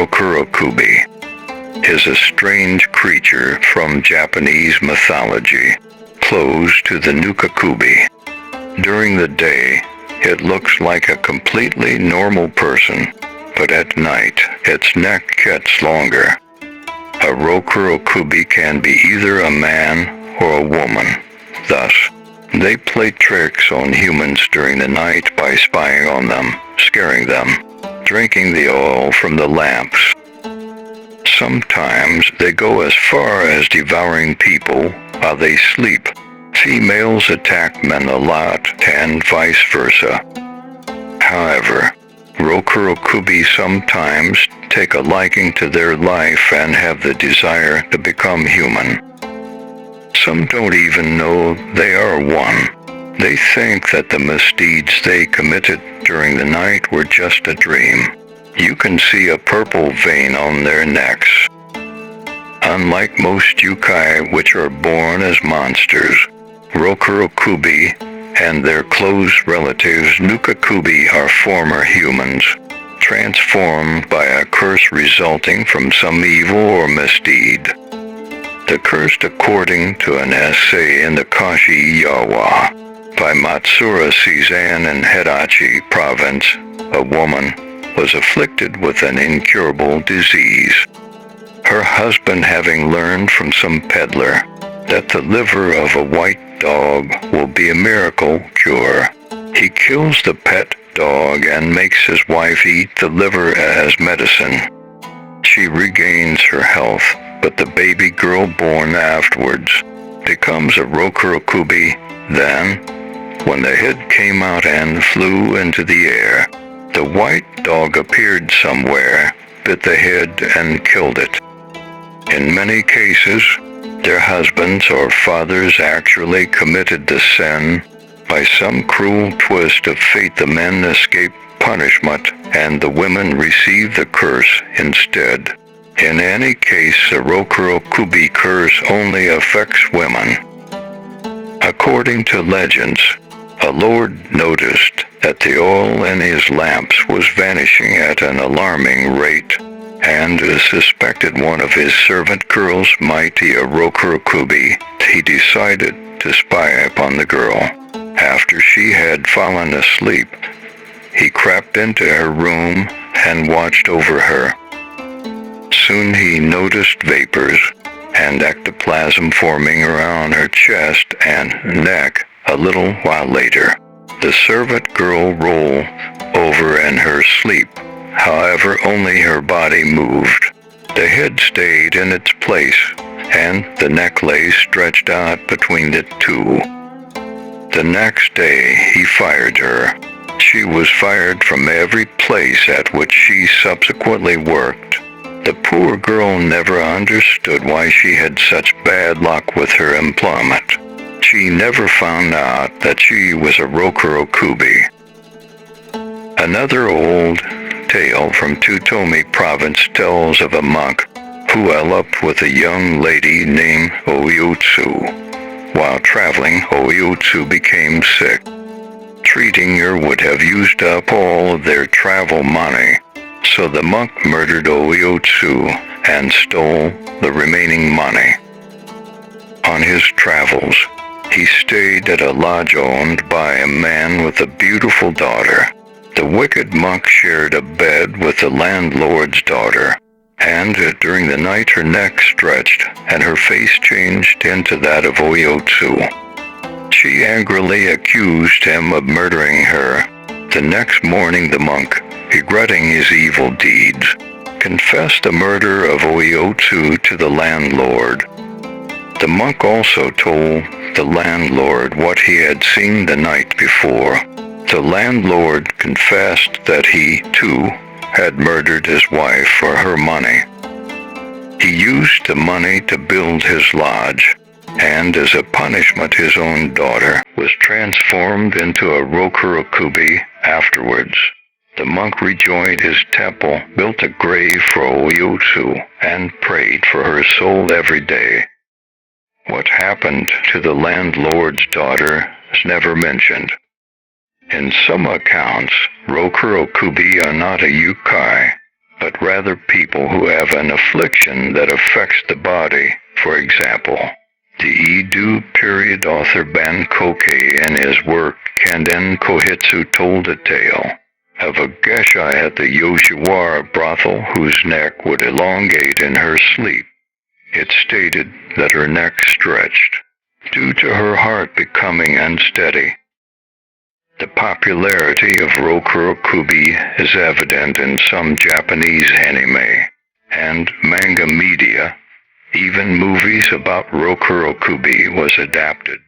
Rokurokubi is a strange creature from Japanese mythology, close to the Nukakubi. During the day, it looks like a completely normal person, but at night, its neck gets longer. A Rokurokubi can be either a man or a woman. Thus, they play tricks on humans during the night by spying on them, scaring them, drinking the oil from the lamps. Sometimes they go as far as devouring people while they sleep. Females attack men a lot, and vice versa. However, Rokurokubi sometimes take a liking to their life and have the desire to become human. Some don't even know they are one. They think that the misdeeds they committed during the night were just a dream. You can see a purple vein on their necks. Unlike most yokai, which are born as monsters, Rokurokubi and their close relatives Nukakubi are former humans, transformed by a curse resulting from some evil or misdeed. The curse, according to an essay in the Kashi Yawa by Matsura Seizan in Hidachi province, a woman was afflicted with an incurable disease. Her husband, having learned from some peddler that the liver of a white dog will be a miracle cure, he kills the pet dog and makes his wife eat the liver as medicine. She regains her health, but the baby girl born afterwards becomes a Rokurokubi. Then, when the head came out and flew into the air, the white dog appeared somewhere, bit the head, and killed it. In many cases, their husbands or fathers actually committed the sin. By some cruel twist of fate, the men escape punishment, and the women receive the curse instead. In any case, the Rokurokubi curse only affects women. According to legends, a lord noticed that the oil in his lamps was vanishing at an alarming rate, and suspected one of his servant girls might be a Rokurokubi. He decided to spy upon the girl. After she had fallen asleep, he crept into her room and watched over her. Soon he noticed vapors and ectoplasm forming around her chest and neck. A little while later, the servant girl rolled over in her sleep. However, only her body moved. The head stayed in its place, and the neck lay stretched out between the two. The next day, he fired her. She was fired from every place at which she subsequently worked. The poor girl never understood why she had such bad luck with her employment. She never found out that she was a Rokurokubi. Another old tale from Tsutomi province tells of a monk who eloped with a young lady named Oyotsu. While traveling, Oyotsu became sick. Treating her would have used up all of their travel money, so the monk murdered Oyotsu and stole the remaining money. On his travels, he stayed at a lodge owned by a man with a beautiful daughter. The wicked monk shared a bed with the landlord's daughter, and during the night her neck stretched and her face changed into that of Oyotsu. She angrily accused him of murdering her. The next morning the monk, regretting his evil deeds, confessed the murder of Oyotsu to the landlord. The monk also told the landlord what he had seen the night before. The landlord confessed that he, too, had murdered his wife for her money. He used the money to build his lodge, and as a punishment his own daughter was transformed into a Rokurokubi afterwards. The monk rejoined his temple, built a grave for Oyotsu, and prayed for her soul every day. What happened to the landlord's daughter is never mentioned. In some accounts, Rokurokubi are not a yokai, but rather people who have an affliction that affects the body. For example, the Edo period author Ben Koke in his work Kanden Kohitsu told a tale of a geisha at the Yoshiwara brothel whose neck would elongate in her sleep. It stated that her neck stretched due to her heart becoming unsteady. The popularity of Rokurokubi is evident in some Japanese anime and manga media. Even movies about Rokurokubi was adapted.